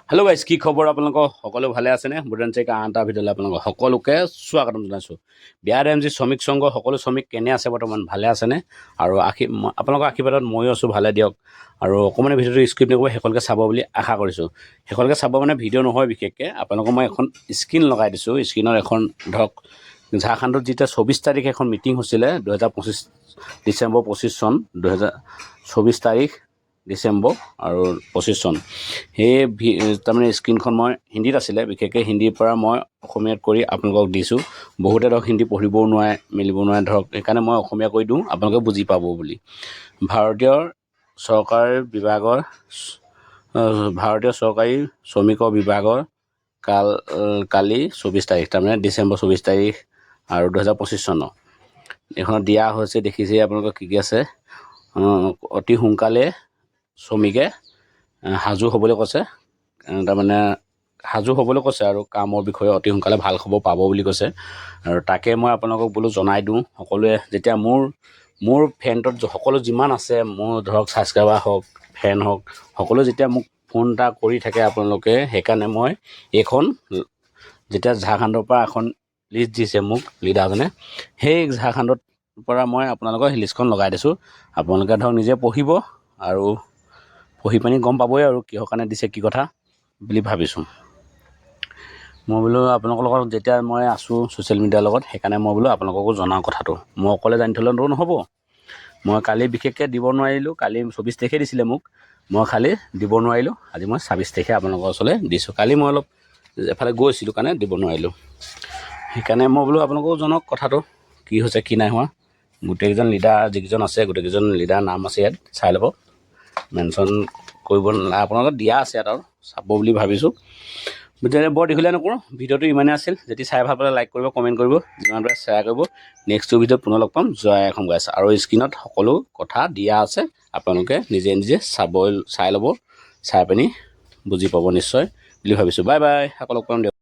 Hello' guys, কি খবৰ? আপোনালোকৰ সকলো ভালে আছেনে? বুৰেন চেক আনটা ভিডিঅ'লৈ আপোনালোকক সকলোকে স্বাগতম জনাইছোঁ। BRMG শ্ৰমিক সংঘৰ সকলো শ্ৰমিক কেনে আছে বৰ্তমান, ভালে আছেনে? আৰু আপোনালোকৰ আশীৰ্বাদত ময়ো আছোঁ, ভালে দিয়ক। আৰু অকণমান ভিডিঅ'টো স্কিপ নকৰিব, শেষলৈকে চাব বুলি আশা কৰিছোঁ। শেষলৈকে চাব মানে ভিডিঅ' নহয়, বিশেষকৈ আপোনালোকক মই এখন স্ক্ৰীণ লগাই দিছোঁ। স্ক্ৰীণত এখন ধৰক ঝাৰখণ্ডত যেতিয়া 24 তাৰিখে এখন মিটিং হৈছিলে, 2025 ডিচেম্বৰ 25 চন, 2024 তাৰিখ ডিচেম্বৰ আৰু 25 চন। সেই তাৰমানে স্ক্ৰীণখন মই হিন্দীত আছিলে, বিশেষকৈ হিন্দীৰ পৰা মই অসমীয়াত কৰি আপোনালোকক দিছোঁ। বহুতে ধৰক হিন্দী পঢ়িবও নোৱাৰে, মেলিব নোৱাৰে ধৰক, সেইকাৰণে মই অসমীয়া কৰি দিওঁ, আপোনালোকে বুজি পাব বুলি। ভাৰতীয় চৰকাৰী শ্ৰমিকৰ বিভাগৰ কালি 24 তাৰিখ, তাৰমানে ডিচেম্বৰ 24 তাৰিখ আৰু 2025 চনৰ এইখনত দিয়া হৈছে। দেখিছে আপোনালোকৰ কি কি আছে। অতি সোনকালে শ্ৰমিকে সাজু হ'বলৈ কৈছে, তাৰমানে সাজু হ'বলৈ কৈছে আৰু কামৰ বিষয়ে অতি সোনকালে ভাল খবৰ পাব বুলি কৈছে। আৰু তাকে মই আপোনালোকক বোলো জনাই দিওঁ। সকলোৱে যেতিয়া মোৰ ফ্ৰেণ্ডত সকলো যিমান আছে, মোৰ ধৰক ছাবস্ক্ৰাইবাৰ হওক, ফ্ৰেণ্ড হওক, সকলো যেতিয়া মোক ফোন এটা কৰি থাকে আপোনালোকে, সেইকাৰণে মই এইখন যেতিয়া ঝাৰখণ্ডৰ পৰা এখন লিষ্ট দিছে মোক লিডাৰজনে, সেই ঝাৰখণ্ডৰ পৰা মই আপোনালোকৰ সেই লিষ্টখন লগাই দিছোঁ। আপোনালোকে ধৰক নিজে পঢ়িব আৰু পঢ়ি পানি গম পাবই আৰু কিহৰ কাৰণে দিছে, কি কথা বুলি ভাবিছোঁ। মই বোলো আপোনালোকৰ লগত যেতিয়া মই আছোঁ ছ'চিয়েল মিডিয়াৰ লগত, সেইকাৰণে মই বোলো আপোনালোককো জনাওঁ কথাটো। মই অকলে জানি থ'লেতো নহ'ব। মই কালি বিশেষকৈ দিব নোৱাৰিলোঁ, কালি 24 তাৰিখে দিছিলে মোক, মই খালি দিব নোৱাৰিলোঁ। আজি মই 26 তাৰিখে আপোনালোকৰ ওচৰলৈ দিছোঁ। কালি মই অলপ এফালে গৈছিলোঁ কাৰণে দিব নোৱাৰিলোঁ। সেইকাৰণে মই বোলো আপোনালোকেও জনাওক কথাটো, কি হৈছে কি নাই হোৱা। গোটেইকেইজন লিডাৰ যিকেইজন আছে, গোটেইকেইজন লিডাৰ নাম আছে ইয়াত, চাই ল'ব। মেনশ্যন কৰিব নালাগে, আপোনালোকক দিয়া আছে ইয়াত আৰু চাব বুলি ভাবিছোঁ। গতিকে বৰ দীঘলীয়া নকৰোঁ, ভিডিঅ'টো ইমানেই আছিল। যদি চাই ভাল পালে লাইক কৰিব, কমেণ্ট কৰিব, যিমান পাৰে শ্বেয়াৰ কৰিব। নেক্সটটো ভিডিঅ'ত পুনৰ লগ পাম। জয় অসম গাইছ। আৰু স্ক্ৰীণত সকলো কথা দিয়া আছে, আপোনালোকে নিজে নিজে চাই ল'ব, চাই পিনি বুজি পাব নিশ্চয় বুলি ভাবিছোঁ। বাই বাই, আকৌ লগ পাম দিয়ক।